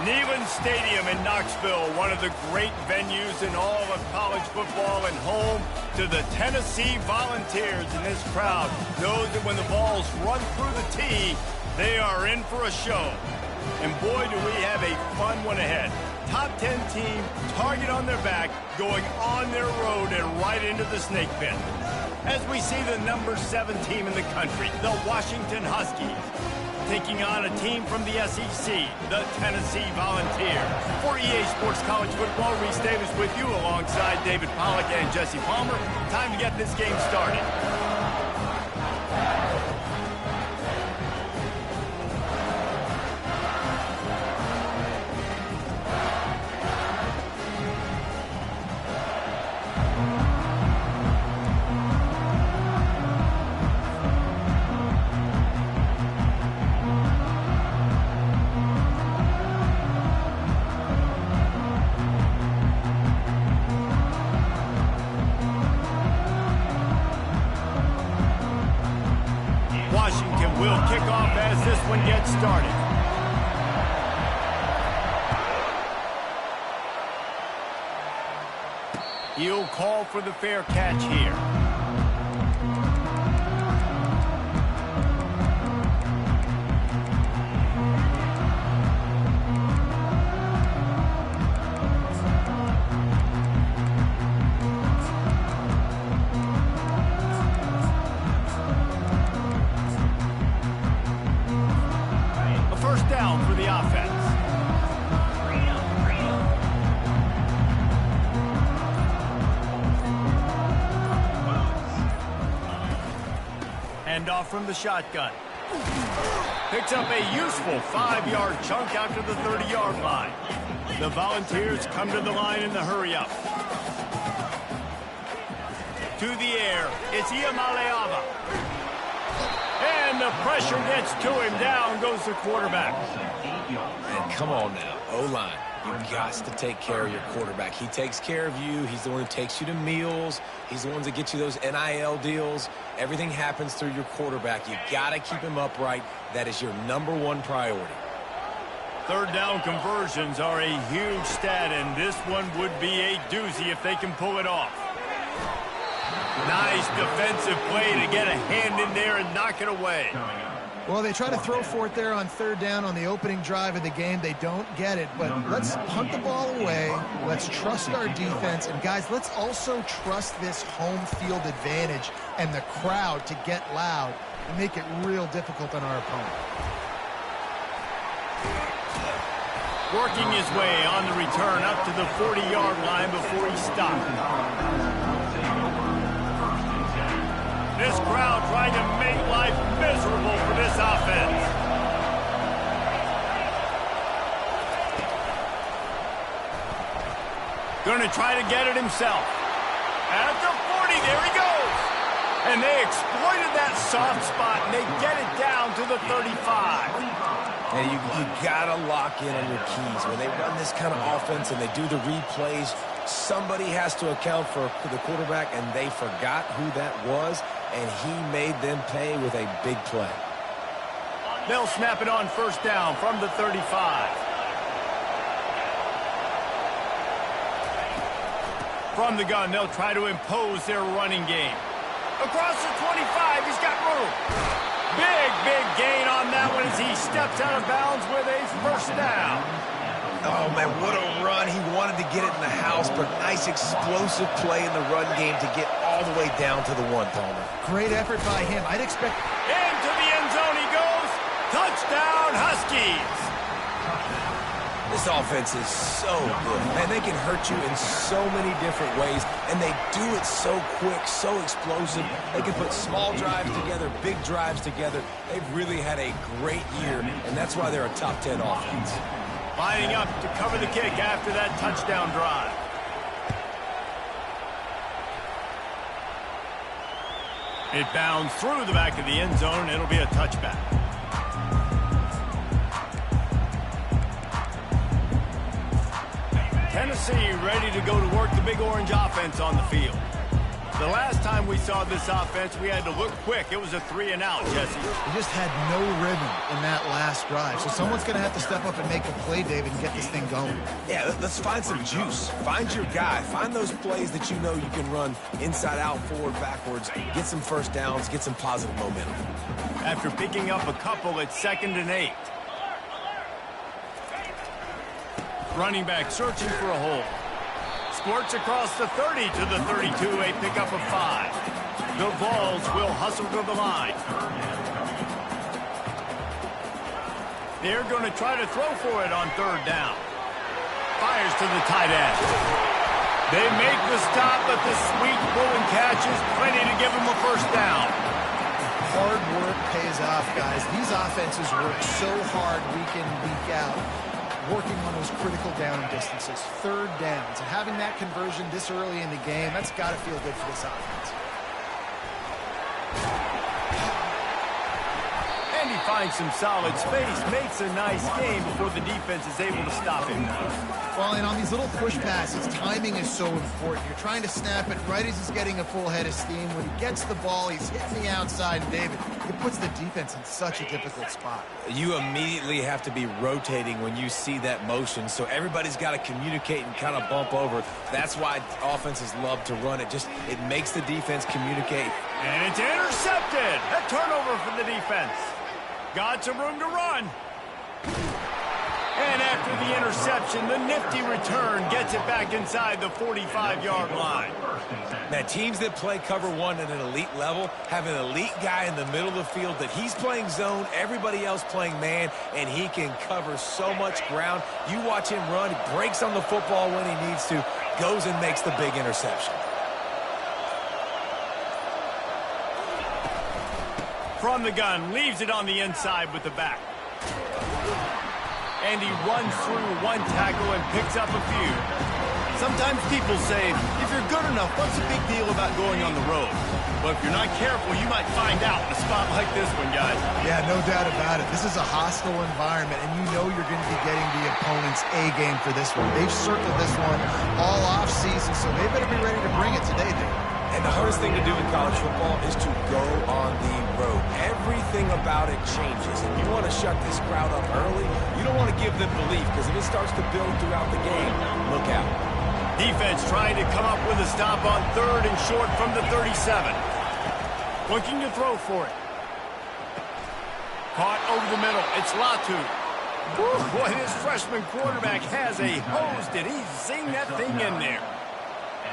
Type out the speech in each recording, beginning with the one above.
Neyland Stadium in Knoxville, one of the great venues in all of college football and home to the Tennessee Volunteers. And this crowd knows that when the balls run through the tee, they are in for a show. And boy, do we have a fun one ahead. Top 10 team, target on their back, going on their road and right into the snake pit. As we see the number 7 team in the country, the Washington Huskies, taking on a team from the SEC, the Tennessee Volunteers. For EA Sports College Football, Reese Davis with you alongside David Pollack and Jesse Palmer. Time to get this game started. Washington will kick off as this one gets started. He'll call for the fair catch here. First down for the offense. Hand off from the shotgun. Picks up a useful 5-yard chunk out to the 30-yard line. The Volunteers come to the line in the hurry-up. To the air, it's Iamaleava. And the pressure gets to him. Down goes the quarterback. And come on now, O-line. You've got to take care of your quarterback. He takes care of you. He's the one who takes you to meals. He's the one that gets you those NIL deals. Everything happens through your quarterback. You've got to keep him upright. That is your #1 priority. Third down conversions are a huge stat, and this one would be a doozy if they can pull it off. Nice defensive play to get a hand in there and knock it away. Well, they try to throw for it there on third down on the opening drive of the game. They don't get it, but let's punt the ball away. Let's trust our defense. And, guys, let's also trust this home field advantage and the crowd to get loud and make it real difficult on our opponent. Working his way on the return up to the 40-yard line before he stopped. This crowd trying to make life miserable for this offense. Going to try to get it himself. At the 40, there he goes. And they exploited that soft spot, and they get it down to the 35. And you got to lock in on your keys. When they run this kind of offense and they do the replays, somebody has to account for the quarterback, and they forgot who that was, and he made them pay with a big play. They'll snap it on first down from the 35. From the gun, they'll try to impose their running game. Across the 25, he's got room. Big gain on that one as he steps out of bounds with a first down. Oh, man, what a run. He wanted to get it in the house, but nice explosive play in the run game to get all the way down to the 1, Palmer. Great effort by him. I'd expect... Into the end zone he goes. Touchdown, Huskies. This offense is so good. Man, they can hurt you in so many different ways, and they do it so quick, so explosive. They can put small drives together, big drives together. They've really had a great year, and that's why they're a top 10 offense. Lining up to cover the kick after that touchdown drive. It bounds through the back of the end zone. It'll be a touchback. Tennessee ready to go to work the Big Orange offense on the field. The last time we saw this offense, we had to look quick. It was a 3-and-out, Jesse. They just had no rhythm in that last drive. So someone's going to have to step up and make a play, David, and get this thing going. Yeah, let's find some juice. Find your guy. Find those plays that you know you can run inside out, forward, backwards. Get some first downs. Get some positive momentum. After picking up a couple, it's 2nd and 8. Running back searching for a hole. Squirts across the 30 to the 32, a pickup of 5. The Vols will hustle to the line. They're going to try to throw for it on 3rd down. Fires to the tight end. They make the stop, but the sweet pull and catch is plenty to give them a first down. Hard work pays off, guys. These offenses work so hard week in, week out, working on those critical down and distances, 3rd downs. And having that conversion this early in the game, that's got to feel good for this offense. And he finds some solid space, makes a nice game before the defense is able to stop him. Well, and on these little push passes, timing is so important. You're trying to snap it right as he's getting a full head of steam. When he gets the ball, he's hitting the outside, and David, it puts the defense in such a difficult spot. You immediately have to be rotating when you see that motion, so everybody's got to communicate and kind of bump over. That's why offenses love to run it. It makes the defense communicate. And it's intercepted. A turnover for the defense. Got some room to run. And after the interception, the nifty return gets it back inside the 45-yard line. Now, teams that play cover 1 at an elite level have an elite guy in the middle of the field that he's playing zone, everybody else playing man, and he can cover so much ground. You watch him run, he breaks on the football when he needs to, goes and makes the big interception. From the gun, leaves it on the inside with the back. And he runs through 1 tackle and picks up a few. Sometimes people say, if you're good enough, what's the big deal about going on the road? But if you're not careful, you might find out in a spot like this one, guys. Yeah, no doubt about it. This is a hostile environment, and you know you're going to be getting the opponent's A game for this one. They've circled this one all off season, so they better be ready to bring it today, Dave. And the hardest thing to do in college football is to go on the road. Everything about it changes. And you want to shut this crowd up early. You don't want to give them belief, because if it starts to build throughout the game, look out. Defense trying to come up with a stop on 3rd and short from the 37. Looking to throw for it. Caught over the middle. It's Latu. Boy, this freshman quarterback has a hose. Did he zing that thing in there?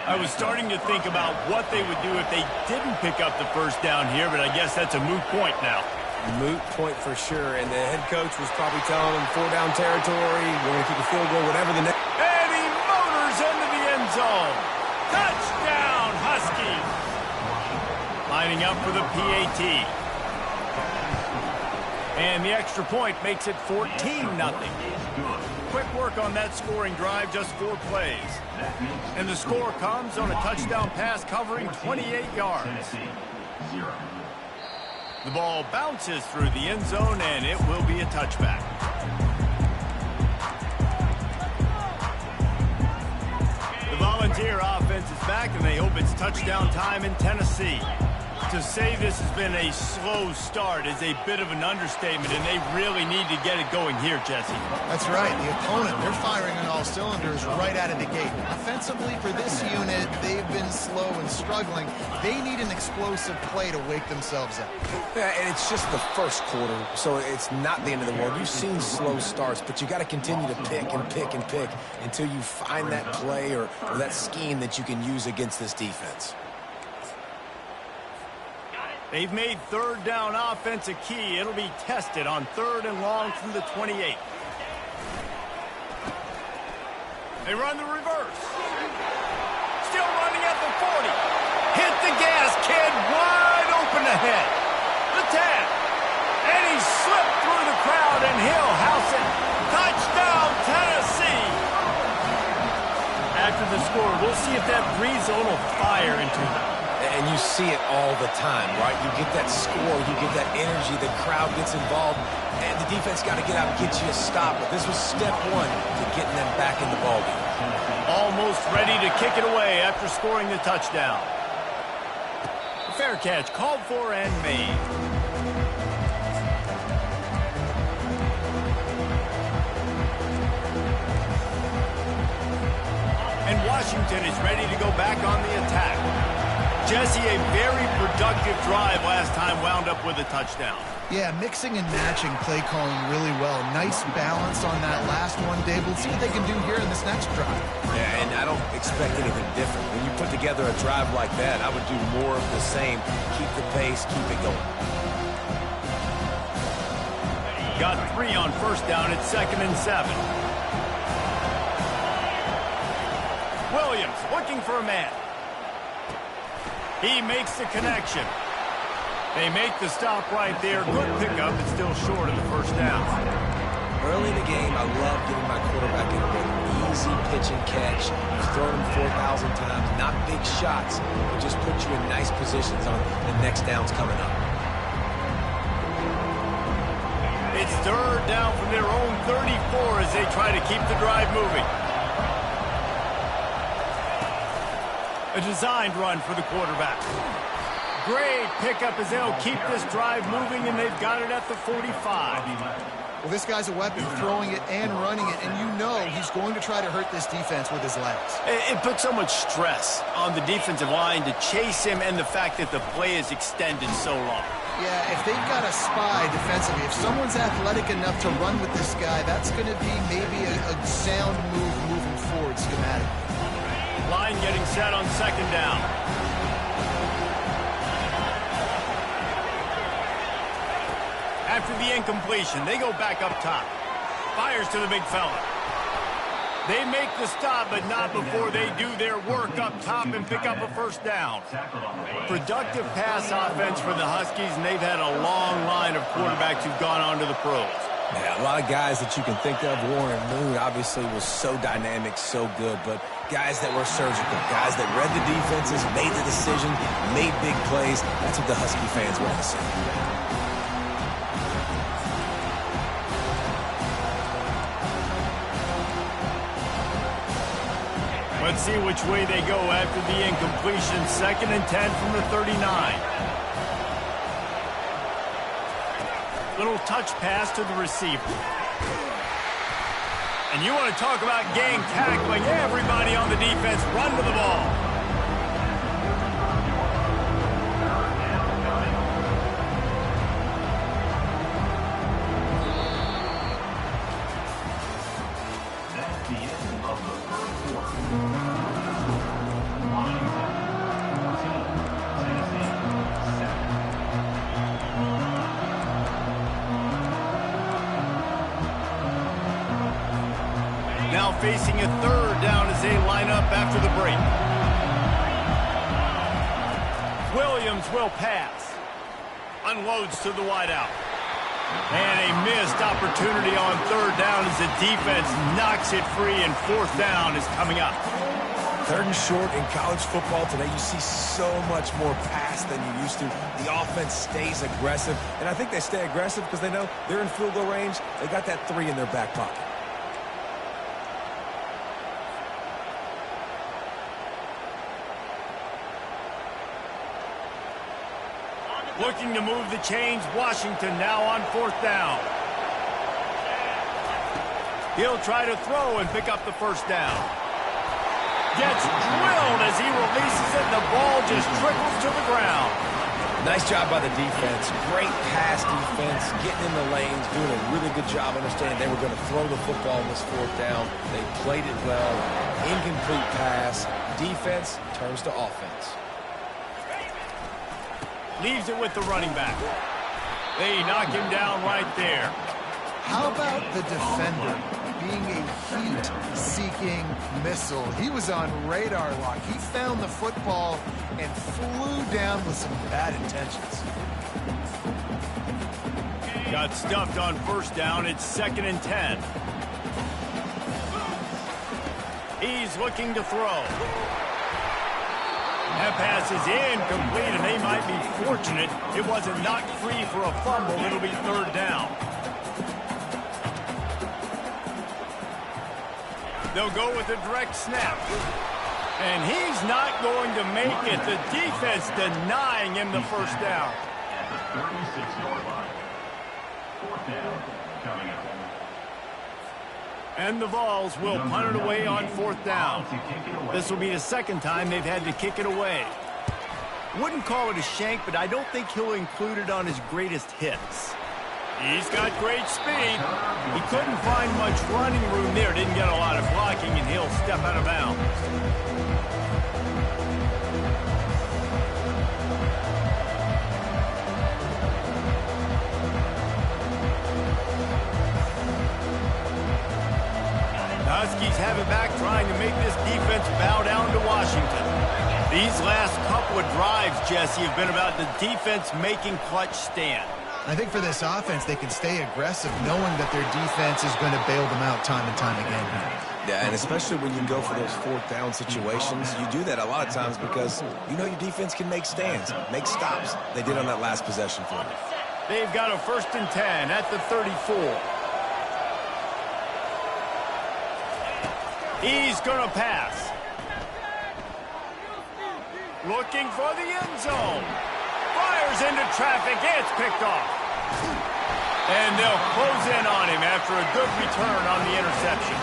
I was starting to think about what they would do if they didn't pick up the first down here, but I guess that's a moot point now. Moot point for sure, and the head coach was probably telling them 4-down territory, we're going to kick a field goal, whatever the next. And he motors into the end zone. Touchdown, Huskies. Lining up for the PAT. And the extra point makes it 14-0. Quick work on that scoring drive, just 4 plays. And the score comes on a touchdown pass covering 28 yards. The ball bounces through the end zone, and it will be a touchback. The Volunteer offense is back, and they hope it's touchdown time in Tennessee. To say this has been a slow start is a bit of an understatement, and they really need to get it going here, Jesse. That's right. The opponent, they're firing on all cylinders right out of the gate. Offensively, for this unit, they've been slow and struggling. They need an explosive play to wake themselves up. Yeah, and it's just the first quarter, so it's not the end of the world. You've seen slow starts, but you got to continue to pick and pick and pick until you find that play or that scheme that you can use against this defense. They've made 3rd down offense a key. It'll be tested on 3rd and long from the 28. They run the reverse. Still running at the 40. Hit the gas, kid. Wide open ahead. The 10. And he slipped through the crowd, and he'll house it. Touchdown, Tennessee. After the score, we'll see if that breathes a little fire into them. And you see it all the time, right? You get that score, you get that energy, the crowd gets involved, and the defense got to get out and get you a stop. But this was step 1 to getting them back in the ballgame. Almost ready to kick it away after scoring the touchdown. Fair catch, called for and made. And Washington is ready to go back on the attack. Jesse, a very productive drive last time wound up with a touchdown. Yeah, mixing and matching play calling really well. Nice balance on that last one, Dave. We'll see what they can do here in this next drive. Yeah, and I don't expect anything different. When you put together a drive like that, I would do more of the same. Keep the pace, keep it going. Got 3 on first down at 2nd and 7. Williams looking for a man. He makes the connection. They make the stop right there. Good pickup, but still short of the first down. Early in the game, I love getting my quarterback in a easy pitch and catch. You've thrown him 4,000 times. Not big shots, but just put you in nice positions on the next downs coming up. It's 3rd down from their own 34 as they try to keep the drive moving. A designed run for the quarterback. Great pickup as they'll keep this drive moving, and they've got it at the 45. Well, this guy's a weapon, throwing it and running it, and you know he's going to try to hurt this defense with his legs. It puts so much stress on the defensive line to chase him, and the fact that the play is extended so long. Yeah, if they've got a spy defensively, if someone's athletic enough to run with this guy, that's going to be maybe a sound move moving forward schematically. Line getting set on 2nd down. After the incompletion, they go back up top. Fires to the big fella. They make the stop, but not before they do their work up top and pick up a first down. Productive pass offense for the Huskies, and they've had a long line of quarterbacks who've gone on to the pros. Yeah, a lot of guys that you can think of. Warren Moon obviously was so dynamic, so good, but guys that were surgical, guys that read the defenses, made the decision, made big plays. That's what the Husky fans want to see. Let's see which way they go after the incompletion. 2nd and 10 from the 39. Little touch pass to the receiver. And you want to talk about gang tackling. Everybody on the defense run to the ball. Now facing a 3rd down as they line up after the break. Williams will pass. Unloads to the wideout. And a missed opportunity on 3rd down as the defense knocks it free, and 4th down is coming up. 3rd and short in college football today, you see so much more pass than you used to. The offense stays aggressive, and I think they stay aggressive because they know they're in field goal range. They got that 3 in their back pocket. Looking to move the chains. Washington now on 4th down. He'll try to throw and pick up the first down. Gets drilled as he releases it. The ball just trickles to the ground. Nice job by the defense. Great pass defense, getting in the lanes, doing a really good job understanding they were going to throw the football on this 4th down. They played it well. Incomplete pass. Defense turns to offense. Leaves it with the running back. They knock him down right there. How about the defender being a heat-seeking missile? He was on radar lock. He found the football and flew down with some bad intentions. Got stuffed on 1st down. It's 2nd and 10. He's looking to throw. That pass is incomplete, and they might be fortunate it wasn't knocked free for a fumble. It'll be 3rd down. They'll go with a direct snap. And he's not going to make it. The defense denying him the first down. At the 36-yard line. Fourth down coming up. And the Vols will punt it away on fourth down. This will be the second time they've had to kick it away. Wouldn't call it a shank, but I don't think he'll include it on his greatest hits. He's got great speed. He couldn't find much running room there. Didn't get a lot of blocking, and he'll step out of bounds. Huskies have it back, trying to make this defense bow down to Washington. These last couple of drives, Jesse, have been about the defense making clutch stand. I think for this offense, they can stay aggressive knowing that their defense is going to bail them out time and time again. Yeah, and especially when you go for those fourth down situations, you do that a lot of times because you know your defense can make stands, make stops. They did on that last possession for you. They've got a 1st and 10 at the 34. He's going to pass. Looking for the end zone. Fires into traffic. It's picked off. And they'll close in on him after a good return on the interception.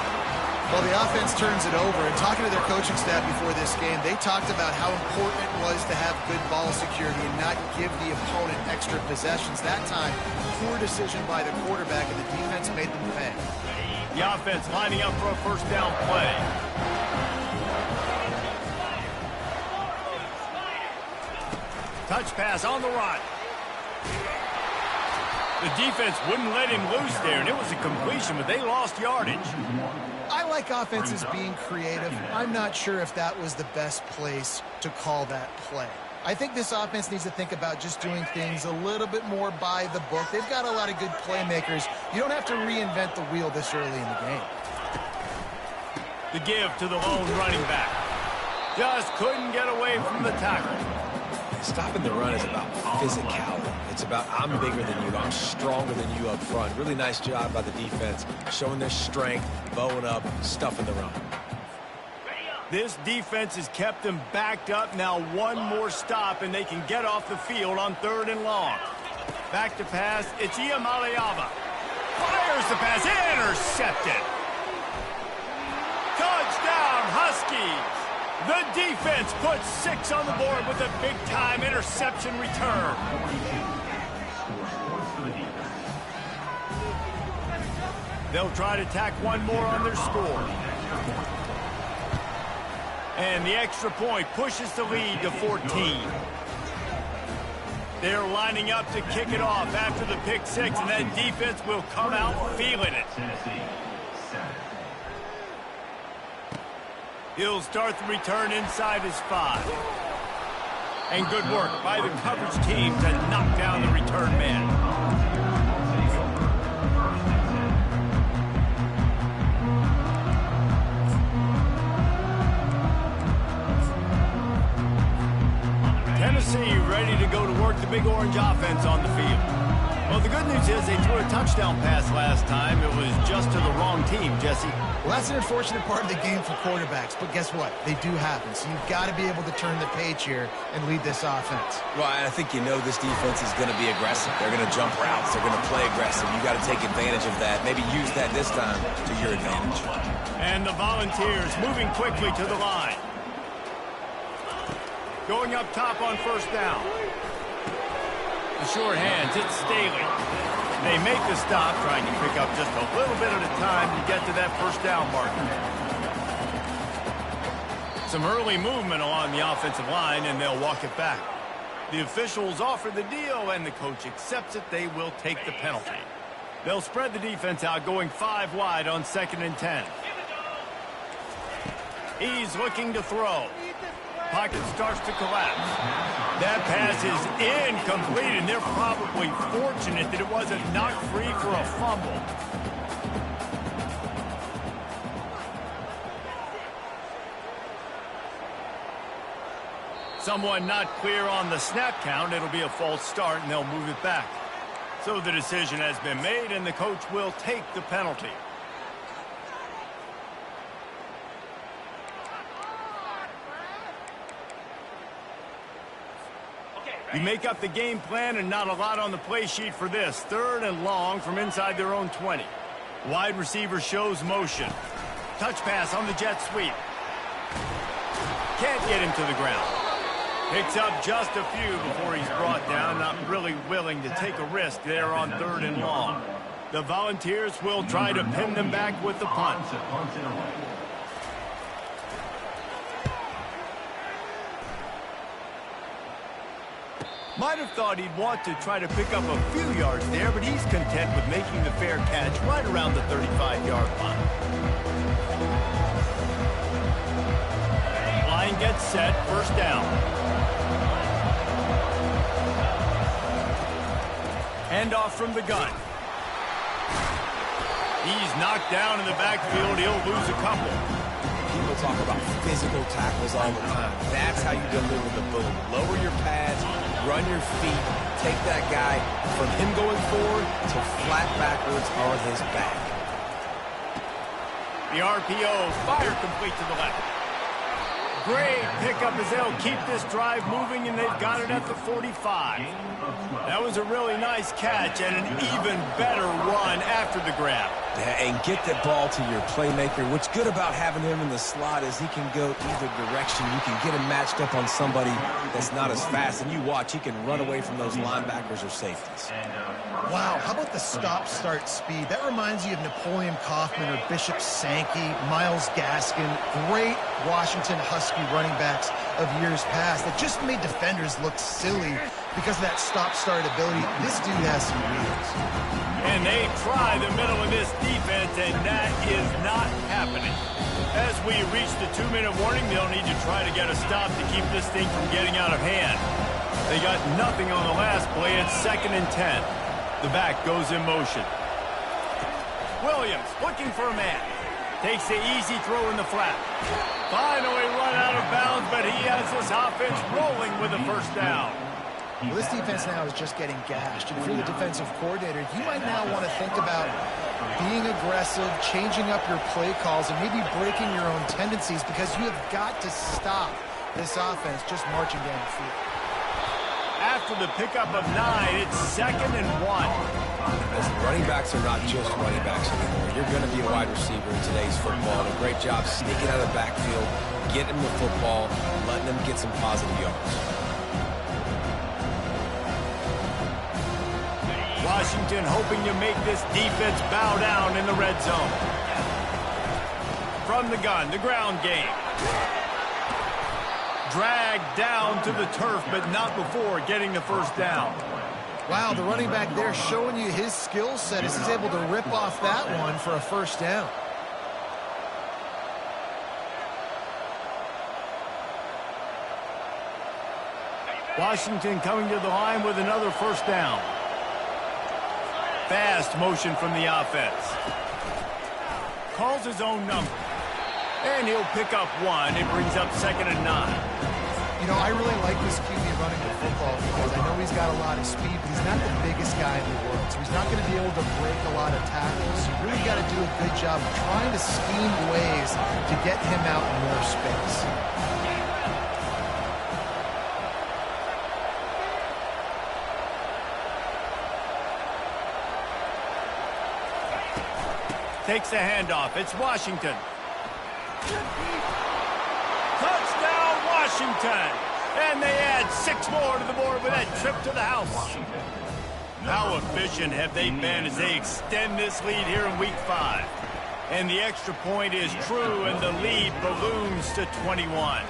Well, the offense turns it over, and talking to their coaching staff before this game, they talked about how important it was to have good ball security and not give the opponent extra possessions. That time, poor decision by the quarterback, and the defense made them pay. The offense lining up for a first down play. Touch pass on the run. The defense wouldn't let him loose there, and it was a completion, but they lost yardage. I like offenses being creative. I'm not sure if that was the best place to call that play. I think this offense needs to think about just doing things a little bit more by the book. They've got a lot of good playmakers. You don't have to reinvent the wheel this early in the game. The give to the lone running back. Just couldn't get away from the tackle. Stopping the run is about physicality. It's about I'm bigger than you, I'm stronger than you up front. Really nice job by the defense, showing their strength, bowing up, stuffing the run. This defense has kept them backed up. Now one more stop, and they can get off the field on 3rd and long. Back to pass. It's Iamaleava. Fires the pass. Intercepted. Touchdown, Huskies. The defense puts 6 on the board with a big-time interception return. They'll try to tack one more on their score. And the extra point pushes the lead to 14. They're lining up to kick it off after the pick 6, and that defense will come out feeling it. He'll start the return inside his 5. And good work by the coverage team to knock down the return man. Tennessee ready to go to work the Big Orange offense on the field. Well, the good news is they threw a touchdown pass last time. It was just to the wrong team, Jesse. Well, that's an unfortunate part of the game for quarterbacks, but guess what? They do happen, so you've got to be able to turn the page here and lead this offense. Well, I think you know this defense is going to be aggressive. They're going to jump routes. They're going to play aggressive. You've got to take advantage of that. Maybe use that this time to your advantage. And the Volunteers moving quickly to the line. Going up top on first down. The short hands, it's Staley. They make the stop, trying to pick up just a little bit at a time to get to that first down marker. Some early movement along the offensive line, and they'll walk it back. The officials offer the deal, and the coach accepts it. They will take the penalty. They'll spread the defense out, going 5 wide on 2nd and 10. He's looking to throw. Pocket starts to collapse. That pass is incomplete, and they're probably fortunate that it wasn't knocked free for a fumble. Someone not clear on the snap count. It'll be a false start, and they'll move it back. So the decision has been made, and the coach will take the penalty. You make up the game plan and not a lot on the play sheet for this. 3rd and long from inside their own 20. Wide receiver shows motion. Touch pass on the jet sweep. Can't get him to the ground. Picks up just a few before he's brought down. Not really willing to take a risk there on 3rd and long. The Volunteers will try to pin them back with the punt. Might have thought he'd want to try to pick up a few yards there, but he's content with making the fair catch right around the 35-yard line. Line gets set, 1st down. Handoff from the gun. He's knocked down in the backfield. He'll lose a couple. People talk about physical tackles all the time. That's how you deliver the boom. Lower your pads, run your feet, take that guy from him going forward to flat backwards on his back. The RPO, fire complete to the left. Great pickup as they'll keep this drive moving, and they've got it at the 45. That was a really nice catch and an even better run after the grab. Yeah, and get that ball to your playmaker. What's good about having him in the slot is he can go either direction. You can get him matched up on somebody that's not as fast, and you watch, he can run away from those linebackers or safeties. Wow, how about the stop-start speed? That reminds you of Napoleon Kaufman or Bishop Sankey, Myles Gaskin, great Washington Husky running backs of years past that just made defenders look silly because of that stop-start ability. This dude has some wheels. And they try the middle of this defense, and that is not happening. As we reach the 2-minute warning, they'll need to try to get a stop to keep this thing from getting out of hand. They got nothing on the last play. It's 2nd and 10. The back goes in motion. Williams looking for a man. Takes the easy throw in the flat. Finally run out of bounds, but he has this offense rolling with a 1st down. Well, this defense now is just getting gashed. And if you're the defensive coordinator, you might now want to think about being aggressive, changing up your play calls, and maybe breaking your own tendencies because you have got to stop this offense just marching down the field. After the pickup of 9, it's 2nd and 1. Listen, running backs are not just running backs anymore. You're going to be a wide receiver in today's football. A great job sneaking out of the backfield, getting them the football, letting them get some positive yards. Washington hoping to make this defense bow down in the red zone. From the gun, the ground game. Dragged down to the turf, but not before getting the 1st down. Wow, the running back there showing you his skill set as he's able to rip off that one for a 1st down. Washington coming to the line with another 1st down. Fast motion from the offense. Calls his own number. And he'll pick up 1. It brings up 2nd and 9. You know, I really like this QB running the football because I know he's got a lot of speed, but he's not the biggest guy in the world. So he's not going to be able to break a lot of tackles. You really got to do a good job of trying to scheme ways to get him out in more space. Takes the handoff. It's Washington. Touchdown, Washington. And they add 6 more to the board with that trip to the house. How efficient have they been as they extend this lead here in Week 5? And the extra point is true, and the lead balloons to 21.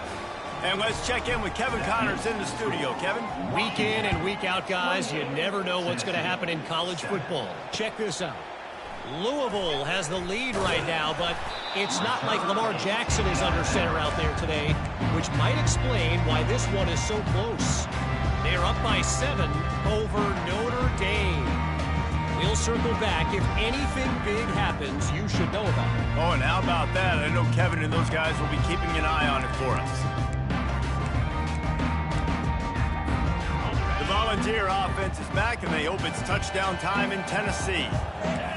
And let's check in with Kevin Connors in the studio. Kevin? Week in and week out, guys, you never know what's going to happen in college football. Check this out. Louisville has the lead right now, but it's not like Lamar Jackson is under center out there today, which might explain why this one is so close. They're up by 7 over Notre Dame. We'll circle back. If anything big happens, you should know about it. Oh, and how about that? I know Kevin and those guys will be keeping an eye on it for us. The Volunteer offense is back, and they hope it's touchdown time in Tennessee.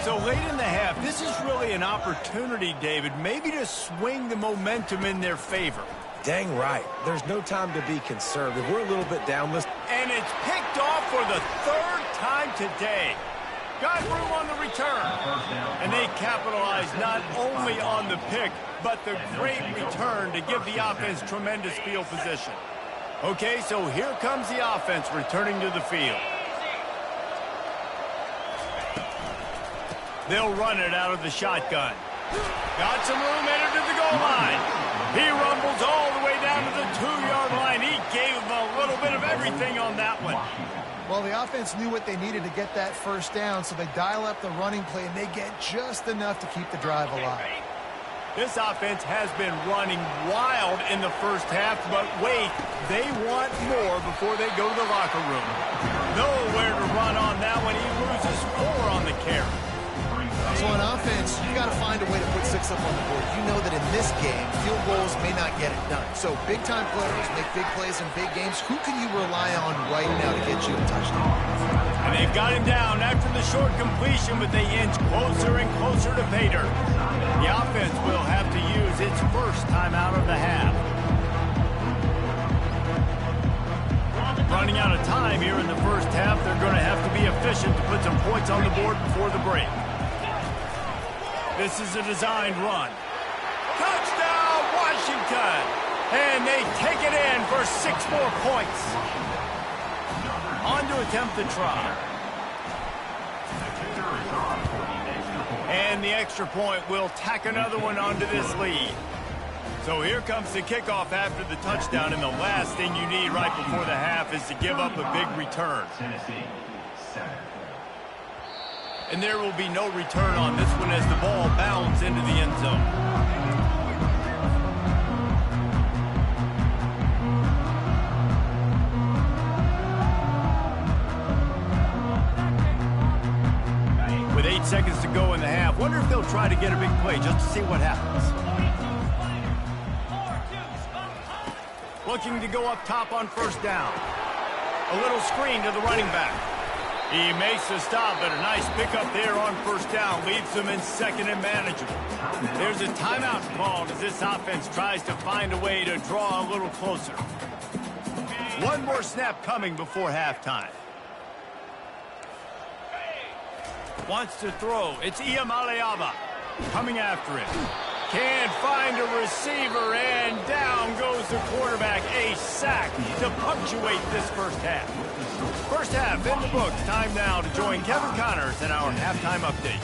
So late in the half, this is really an opportunity, David, maybe to swing the momentum in their favor. Dang right. There's no time to be conservative. We're a little bit down. and it's picked off for the third time today. Got room on the return, and they capitalized not only on the pick, but the great return to give the offense tremendous field position. Okay, so here comes the offense returning to the field. They'll run it out of the shotgun. Got some room headed to the goal line. He rumbles all the way down to the 2-yard line. He gave them a little bit of everything on that one. Well, the offense knew what they needed to get that first down, so they dial up the running play, and they get just enough to keep the drive alive. This offense has been running wild in the first half, but wait, they want more before they go to the locker room. Nowhere to run on that one. He loses 4 on the carry. So on offense, you got to find a way to put 6 up on the board. You know that in this game, field goals may not get it done. So big-time players make big plays in big games. Who can you rely on right now to get you a touchdown? And they've got him down after the short completion, but they inch closer and closer to pay dirt. The offense will have to use its first timeout of the half. Running out of time here in the first half, they're going to have to be efficient to put some points on the board before the break. This is a designed run. Touchdown, Washington! And they take it in for 6 more points. On to attempt the try. And the extra point will tack another one onto this lead. So here comes the kickoff after the touchdown, and the last thing you need right before the half is to give up a big return. And there will be no return on this one as the ball bounds into the end zone. With 8 seconds to go in the half, wonder if they'll try to get a big play just to see what happens. Looking to go up top on first down. A little screen to the running back. He makes the stop, but a nice pickup there on first down leaves them in second and manageable. There's a timeout called as this offense tries to find a way to draw a little closer. One more snap coming before halftime. Wants to throw. It's Iamaleava coming after him. Can't find a receiver, and down goes the quarterback. A sack to punctuate this first half. First half in the books. Time now to join Kevin Connors in our halftime update.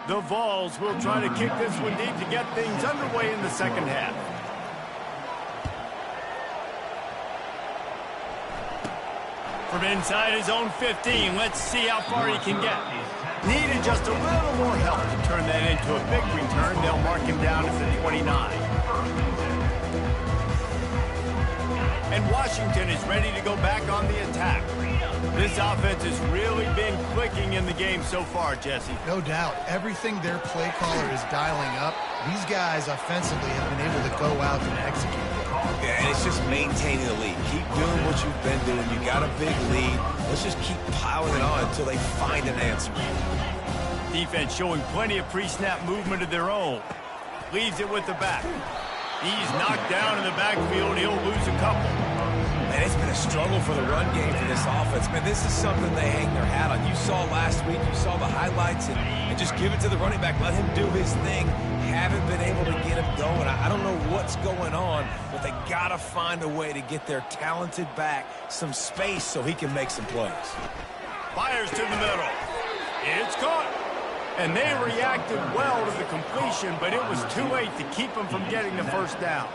The Vols will try to kick this one deep to get things underway in the second half. From inside his own 15, let's see how far he can get. Needed just a little more help to turn that into a big return. They'll mark him down at the 29. And Washington is ready to go back on the attack. This offense has really been clicking in the game so far, Jesse. No doubt. Everything their play caller is dialing up, these guys offensively have been able to go out and execute. Yeah, and it's just maintaining the lead. Keep doing what you've been doing. You got a big lead. Let's just keep piling it on until they find an answer. Defense showing plenty of pre-snap movement of their own. Leaves it with the back. He's knocked down in the backfield. He'll lose a couple. Man, it's been a struggle for the run game for this offense. Man, this is something they hang their hat on. You saw last week, you saw the highlights, and just give it to the running back. Let him do his thing. Haven't been able to get him going. I don't know what's going on, but they got to find a way to get their talented back some space so he can make some plays. Fires to the middle. It's caught. And they reacted well to the completion, but it was too late to keep them from getting the first down.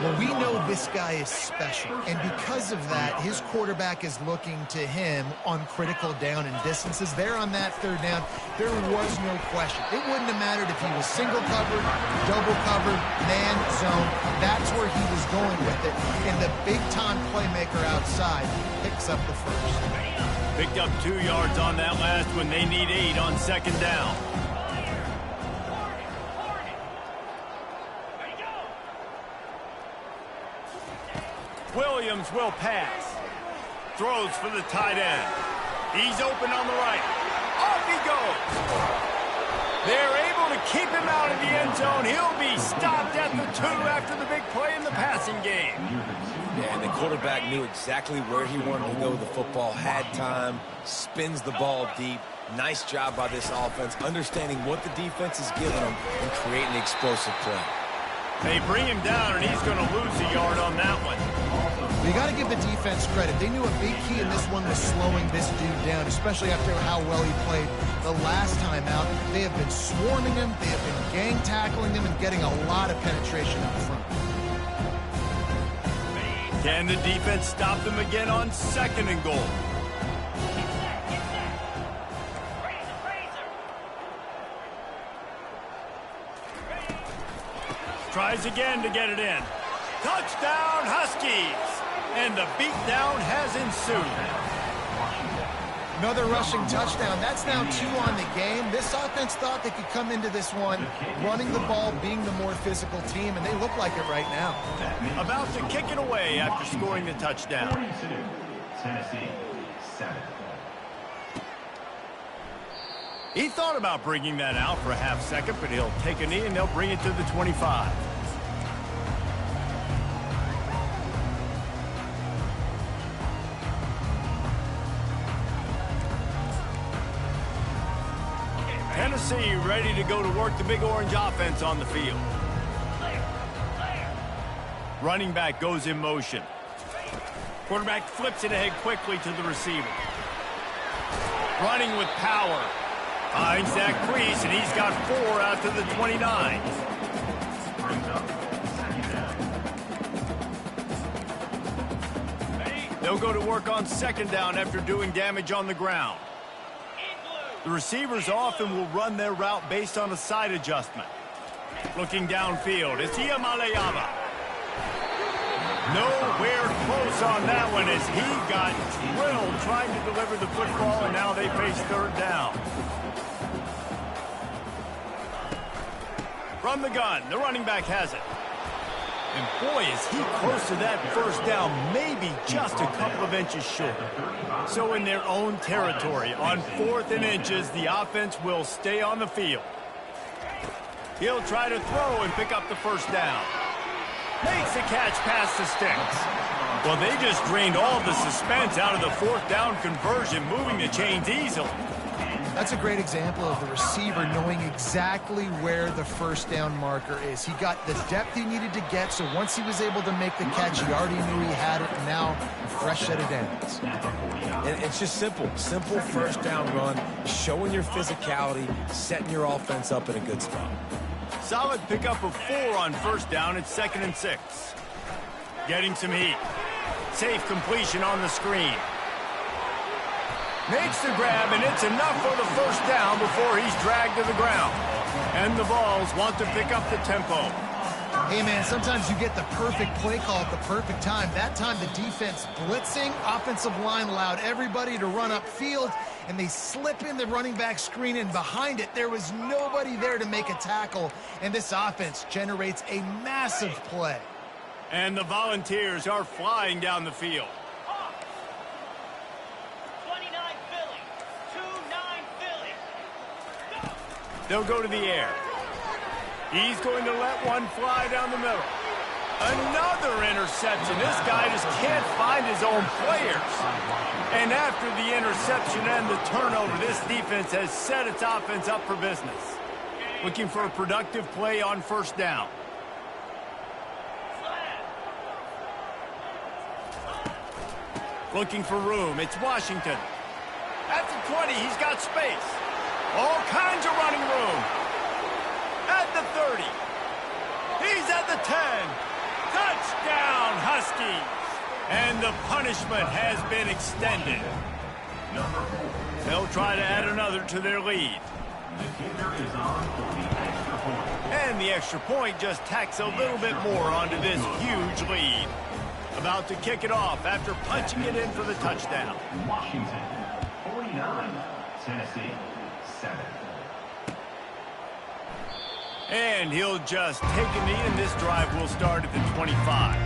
Well, we know this guy is special, and because of that, his quarterback is looking to him on critical down and distances. There on that third down, there was no question. It wouldn't have mattered if he was single covered, double covered, man zone. That's where he was going with it, and the big-time playmaker outside picks up the first. Picked up 2 yards on that last one. They need 8 on second down. Williams will pass. Throws for the tight end. He's open on the right. Off he goes. They're able to keep him touchdown in the end zone. He'll be stopped at the 2 after the big play in the passing game. Yeah, and the quarterback knew exactly where he wanted to go with the football, had time, spins the ball deep. Nice job by this offense, understanding what the defense is giving them and creating an explosive play. They bring him down, and he's going to lose a yard on that one. You got to give the defense credit. They knew a big key in this one was slowing this dude down, especially after how well he played the last time out. They have been swarming him, they have been gang tackling him, and getting a lot of penetration up front. Can the defense stop them again on 2nd and goal? Tries again to get it in. Touchdown, Huskies! And the beatdown has ensued. Another rushing touchdown. That's now 2 on the game. This offense thought they could come into this one running the ball, being the more physical team, and they look like it right now. About to kick it away after scoring the touchdown. 42, Tennessee, 7. He thought about bringing that out for a half second, but he'll take a knee and they'll bring it to the 25. Tennessee ready to go to work the Big Orange offense on the field. Running back goes in motion. Quarterback flips it ahead quickly to the receiver. Running with power. Finds that crease, and he's got 4 out to the 29. They'll go to work on 2nd down after doing damage on the ground. The receivers often will run their route based on a side adjustment. Looking downfield, it's Iamaleava. Nowhere close on that one as he got drilled trying to deliver the football, and now they face 3rd down. From the gun, the running back has it. And boy, is he close to that 1st down, maybe just a couple of inches short. So in their own territory, on 4th and inches, the offense will stay on the field. He'll try to throw and pick up the 1st down. Makes the catch past the sticks. Well, they just drained all the suspense out of the 4th down conversion, moving the chains easily. That's a great example of the receiver knowing exactly where the 1st down marker is. He got the depth he needed to get, so once he was able to make the catch, he already knew he had it, and now a fresh set of downs. And it's just simple 1st down run, showing your physicality, setting your offense up in a good spot. Solid pickup of 4 on 1st down. It's 2nd and 6. Getting some heat. Safe completion on the screen. Makes the grab, and it's enough for the 1st down before he's dragged to the ground. And the Vols want to pick up the tempo. Hey, man, sometimes you get the perfect play call at the perfect time. That time the defense blitzing, offensive line allowed everybody to run upfield, and they slip in the running back screen, and behind it there was nobody there to make a tackle, and this offense generates a massive play. And the Volunteers are flying down the field. They'll go to the air. He's going to let one fly down the middle. Another interception. This guy just can't find his own players. And after the interception and the turnover, this defense has set its offense up for business. Looking for a productive play on 1st down. Looking for room. It's Washington. At the 20, he's got space. All kinds of running room. At the 30. He's at the 10. Touchdown, Huskies. And the punishment has been extended. They'll try to add another to their lead. The kicker is on for the extra point. And the extra point just tacks a little bit more onto this huge lead. About to kick it off after punching it in for the touchdown. Washington, 49, Tennessee, 7. And he'll just take a knee, and this drive will start at the 25.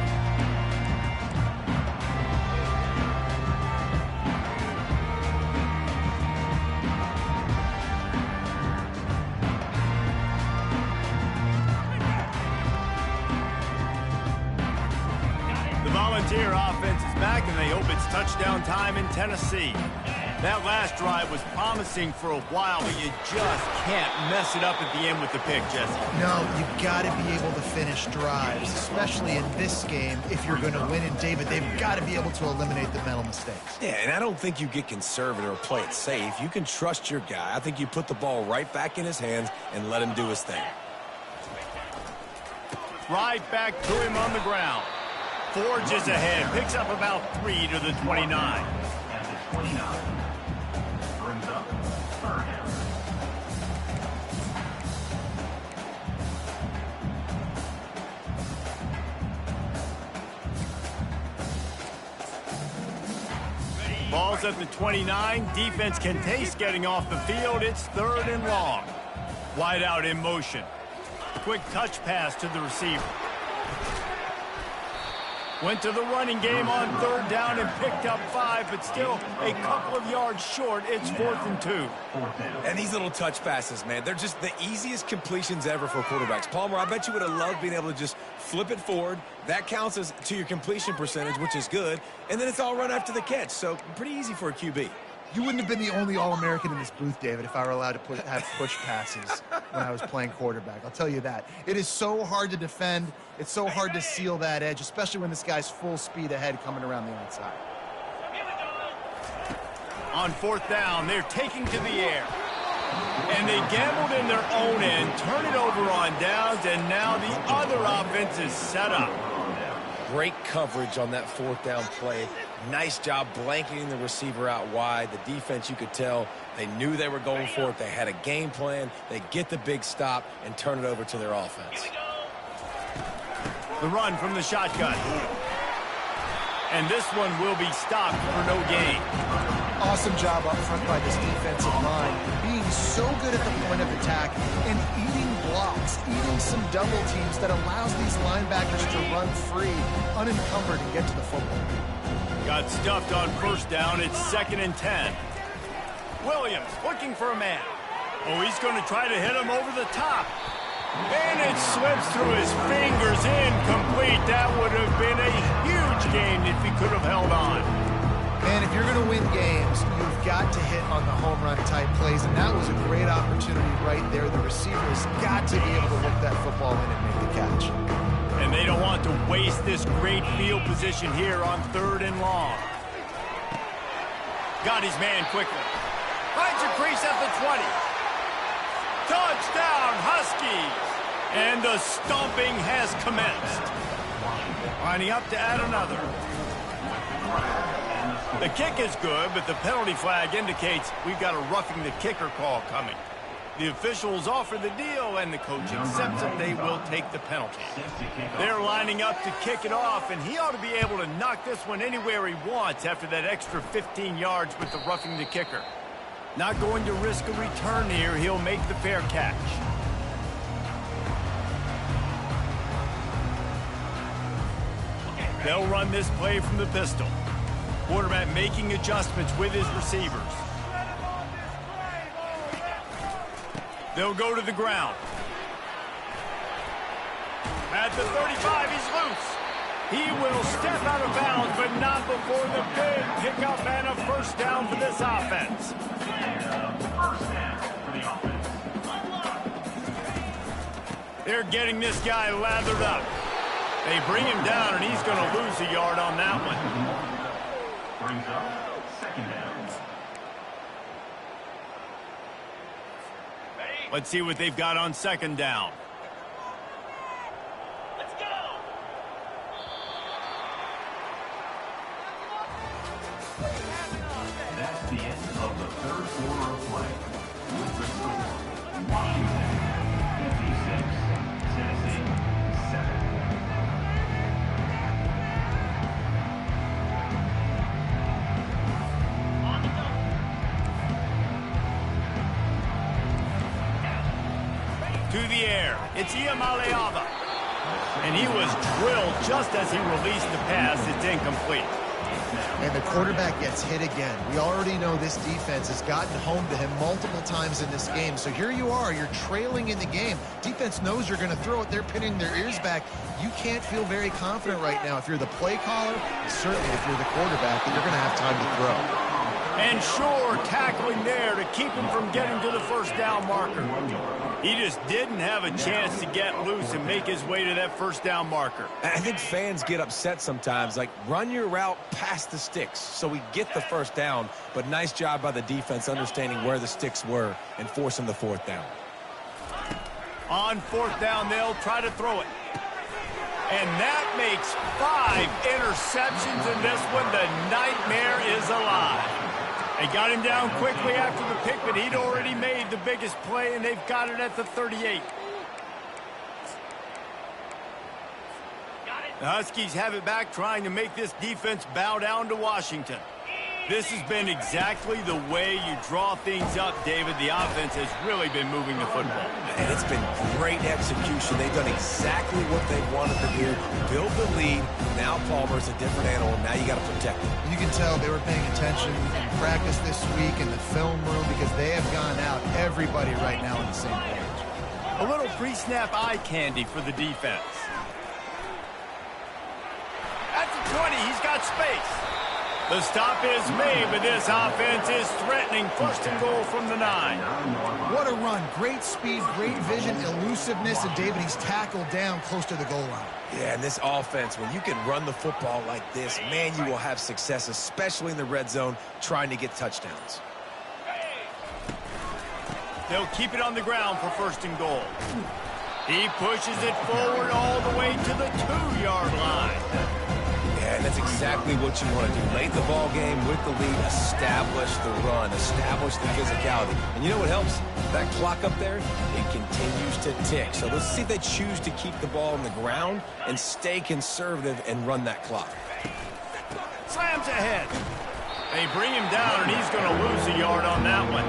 Volunteer offense is back, and they hope it's touchdown time in Tennessee. That last drive was promising for a while, but you just can't mess it up at the end with the pick, Jesse. No, you've got to be able to finish drives, especially in this game. If you're going to win in David, they've got to be able to eliminate the mental mistakes. Yeah, and I don't think you get conservative or play it safe. You can trust your guy. I think you put the ball right back in his hands and let him do his thing. Right back to him on the ground. Forges ahead, picks up about 3 to the 29. At the 29. Brings up third down. Ball's at the 29. Defense can taste getting off the field. It's 3rd and long. Wide out in motion. Quick touch pass to the receiver. Went to the running game on 3rd down and picked up 5, but still a couple of yards short. It's 4th and 2. And these little touch passes, man, they're just the easiest completions ever for quarterbacks. Palmer, I bet you would have loved being able to just flip it forward. That counts as to your completion percentage, which is good. And then it's all run after the catch, so pretty easy for a QB. You wouldn't have been the only All-American in this booth, David, if I were allowed to have push passes when I was playing quarterback. I'll tell you that. It is so hard to defend. It's so hard to seal that edge, especially when this guy's full speed ahead coming around the outside. On 4th down, they're taking to the air. And they gambled in their own end, turn it over on downs, and now the other offense is set up. Great coverage on that 4th down play. Nice job blanketing the receiver out wide. The defense, you could tell, they knew they were going for it. They had a game plan. They get the big stop and turn it over to their offense. The run from the shotgun. And this one will be stopped for no gain. Awesome job up front by this defensive line, being so good at the point of attack and eating blocks, eating some double teams that allows these linebackers to run free, unencumbered, and get to the football. Got stuffed on 1st down. It's 2nd and 10. Williams looking for a man. Oh, he's going to try to hit him over the top. And it slips through his fingers, incomplete. That would have been a huge gain if he could have held on. Man, if you're going to win games, you've got to hit on the home run type plays, and that was a great opportunity right there. The receiver's got to be able to whip that football in and make the catch. And they don't want to waste this great field position here on 3rd and long. Got his man quickly. Finds a crease at the 20. Touchdown, Huskies! And the stomping has commenced. Lining up to add another. The kick is good, but the penalty flag indicates we've got a roughing the kicker call coming. The officials offer the deal, and the coach accepts it. They will take the penalty. They're lining up to kick it off, and he ought to be able to knock this one anywhere he wants after that extra 15 yards with the roughing the kicker. Not going to risk a return here. He'll make the fair catch. They'll run this play from the pistol. Quarterback making adjustments with his receivers. They'll go to the ground. At the 35, he's loose. He will step out of bounds, but not before the big pickup and a 1st down for this offense. They're getting this guy lathered up. They bring him down, and he's going to lose a yard on that one. Brings up 2nd down. Let's see what they've got on 2nd down. Let's go! That's the end of the 3rd quarter of play. With the score, Washington 56, Tennessee 7. To the air, it's Iamaleava. And he was drilled just as he released the pass. It's incomplete. And the quarterback gets hit again. We already know this defense has gotten home to him multiple times in this game. So here you are, you're trailing in the game. Defense knows you're going to throw it. They're pinning their ears back. You can't feel very confident right now if you're the play caller, and certainly if you're the quarterback, that you're going to have time to throw. And sure, tackling there to keep him from getting to the first down marker. He just didn't have a chance to get loose and make his way to that first down marker. I think fans get upset sometimes, like run your route past the sticks so we get the first down, but nice job by the defense understanding where the sticks were and forcing the fourth down. On fourth down, they'll try to throw it. And that makes 5 interceptions in this one. The nightmare is alive. They got him down quickly after the pick, but he'd already made the biggest play, and they've got it at the 38. The Huskies have it back, trying to make this defense bow down to Washington. This has been exactly the way you draw things up, David. The offense has really been moving the football. And it's been great execution. They've done exactly what they wanted to do. Build the lead. Now Palmer's a different animal. Now you got to protect him. You can tell they were paying attention in practice this week in the film room because they have gone out, everybody right now on the same page. A little pre-snap eye candy for the defense. At the 20, he's got space. The stop is made, but this offense is threatening. First and goal from the 9. What a run. Great speed, great vision, elusiveness, and David, he's tackled down close to the goal line. Yeah, and this offense, when you can run the football like this, man, you will have success, especially in the red zone, trying to get touchdowns. They'll keep it on the ground for first and goal. He pushes it forward all the way to the 2-yard line. Yeah, and that's exactly what you want to do. Late the ball game with the lead, establish the run, establish the physicality. And you know what helps? That clock up there, it continues to tick. So let's see if they choose to keep the ball on the ground and stay conservative and run that clock. Slams ahead. They bring him down, and he's going to lose a yard on that one.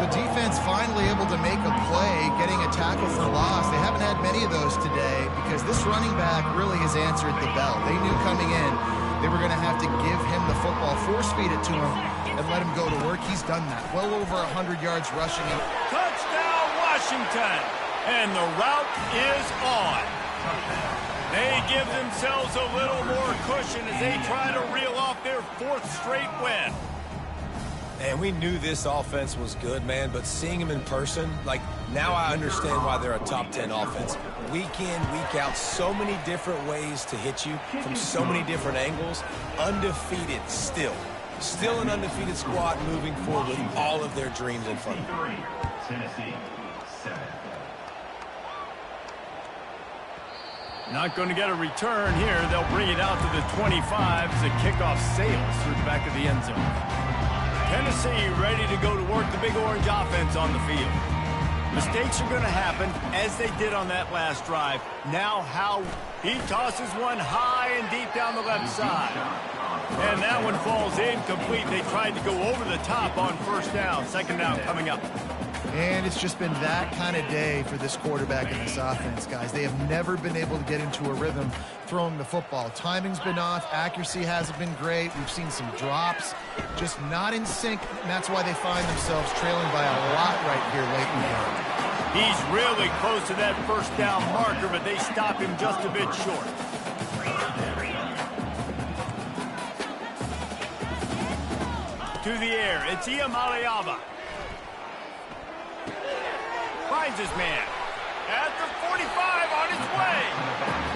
The defense finally able to make a play, getting a tackle for loss. They haven't had many of those today because this running back really has answered the bell. They knew coming in they were going to have to give him the football, force-feed it to him, and let him go to work. He's done that. Well over 100 yards rushing. Touchdown, Washington! And the route is on. They give themselves a little more cushion as they try to reel off their 4th straight win. And we knew this offense was good, man, but seeing them in person, like, now I understand why they're a top 10 offense. Week in, week out, so many different ways to hit you from so many different angles. Undefeated still. Still an undefeated squad moving forward with all of their dreams in front of them. Tennessee, 7. Not going to get a return here. They'll bring it out to the 25 as the kickoff sails through the back of the end zone. Tennessee ready to go to work the Big Orange offense on the field. Mistakes are going to happen, as they did on that last drive. Now how he tosses one high and deep down the left side. And that one falls incomplete. They tried to go over the top on first down. Second down coming up. And it's just been that kind of day for this quarterback and this offense, guys. They have never been able to get into a rhythm throwing the football. Timing's been off. Accuracy hasn't been great. We've seen some drops, just not in sync. And that's why they find themselves trailing by a lot right here late in the game. He's really close to that first down marker, but they stop him just a bit short. To the air, it's Iamaleava. Finds his man. At the 45 on his way.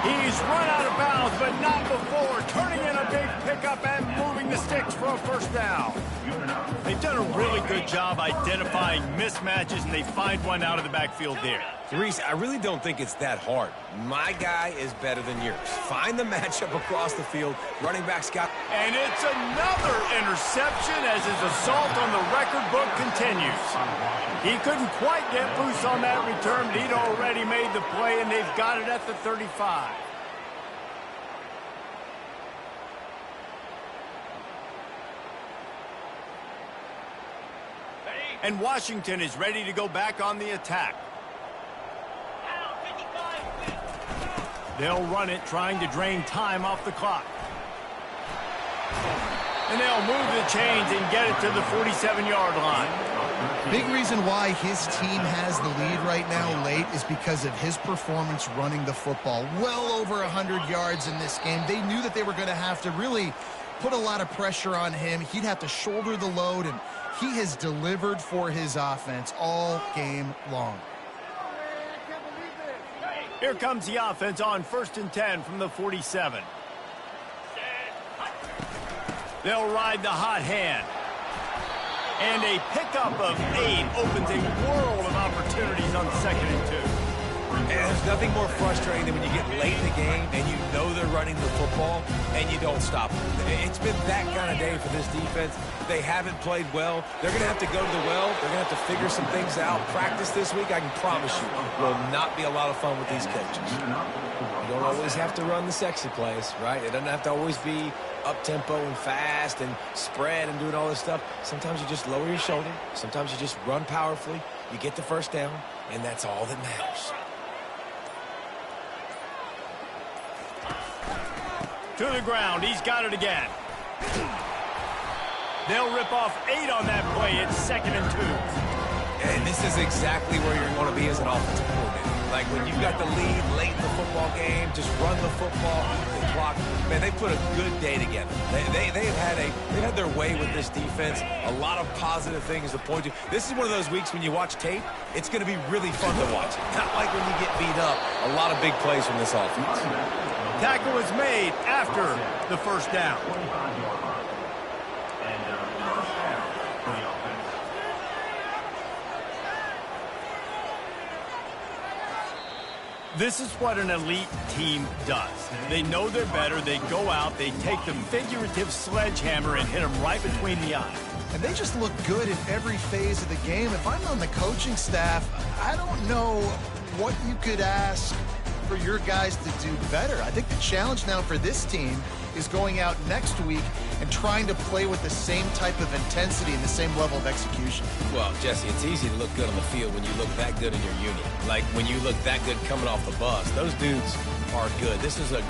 He's run out of bounds, but not before. Turning in a big pickup and moving the sticks for a first down. They've done a really good job identifying mismatches, and they find one out of the backfield there. Reese, I really don't think it's that hard. My guy is better than yours. Find the matchup across the field. Running back Scott. And it's another interception as his assault on the record book continues. He couldn't quite get loose on that return, but he'd already made the play, and they've got it at the 35. And Washington is ready to go back on the attack. They'll run it, trying to drain time off the clock. And they'll move the chains and get it to the 47-yard line. Big reason why his team has the lead right now late is because of his performance running the football. Well over 100 yards in this game. They knew that they were going to have to really put a lot of pressure on him. He'd have to shoulder the load, and he has delivered for his offense all game long. Here comes the offense on 1st and 10 from the 47. They'll ride the hot hand. And a pickup of 8 opens a world of opportunities on 2nd and 2. And there's nothing more frustrating than when you get late in the game and you know they're running the football and you don't stop them. It's been that kind of day for this defense. They haven't played well. They're going to have to go to the well. They're going to have to figure some things out. Practice this week, I can promise you, will not be a lot of fun with these coaches. You don't always have to run the sexy plays, right? It doesn't have to always be up-tempo and fast and spread and doing all this stuff. Sometimes you just lower your shoulder. Sometimes you just run powerfully. You get the first down, and that's all that matters. To the ground. He's got it again. They'll rip off 8 on that play. It's 2nd and 2. And this is exactly where you want to be as an offensive coordinator. Like when you've got the lead late in the football game, just run the football, they block. Man, they put a good day together. They've had their way with this defense. A lot of positive things to point to. This is one of those weeks when you watch tape, it's going to be really fun to watch. Not like when you get beat up. A lot of big plays from this offense. Tackle was made after the first down. This is what an elite team does. They know they're better. They go out. They take the figurative sledgehammer and hit them right between the eyes. And they just look good in every phase of the game. If I'm on the coaching staff, I don't know what you could ask for your guys to do better. I think the challenge now for this team is going out next week and trying to play with the same type of intensity and the same level of execution. Well, Jesse, it's easy to look good on the field when you look that good in your unit. Like when you look that good coming off the bus. Those dudes are good. This is a